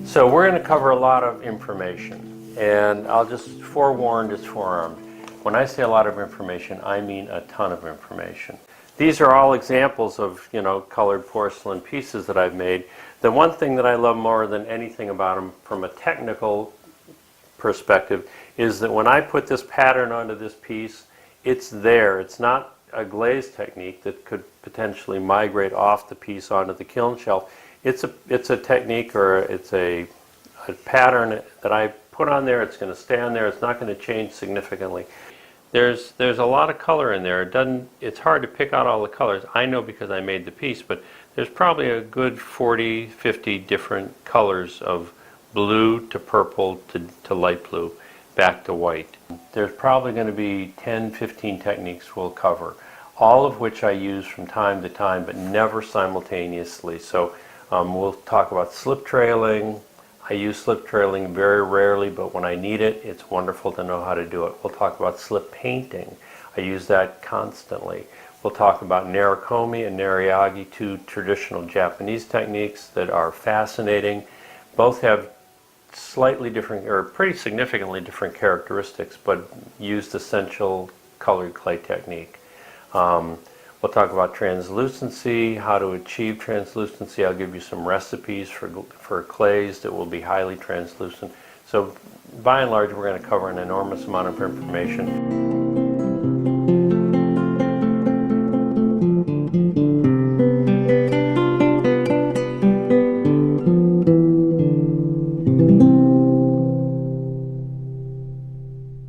So we're going to cover a lot of information, and I'll just forewarn, just forearmed. When I say a lot of information, I mean a ton of information. These are all examples of, colored porcelain pieces that I've made. The one thing that I love more than anything about them from a technical perspective is that when I put this pattern onto this piece, it's there. It's not a glaze technique that could potentially migrate off the piece onto the kiln shelf. It's a technique, or it's a pattern that I put on there. It's going to stay on there. It's not going to change significantly. There's a lot of color in there. It's hard to pick out all the colors. I know because I made the piece, but there's probably a good 40, 50 different colors of blue to purple to light blue, back to white. There's probably going to be 10, 15 techniques we'll cover, all of which I use from time to time, but never simultaneously. So we'll talk about slip trailing. I use slip trailing very rarely, but when I need it, it's wonderful to know how to do it. We'll talk about slip painting. I use that constantly. We'll talk about Nericomi and Neriage, two traditional Japanese techniques that are fascinating. Both have slightly different, or pretty significantly different characteristics, but use the essential colored clay technique. We'll talk about translucency, how to achieve translucency. I'll give you some recipes for clays that will be highly translucent. So by and large, we're going to cover an enormous amount of information.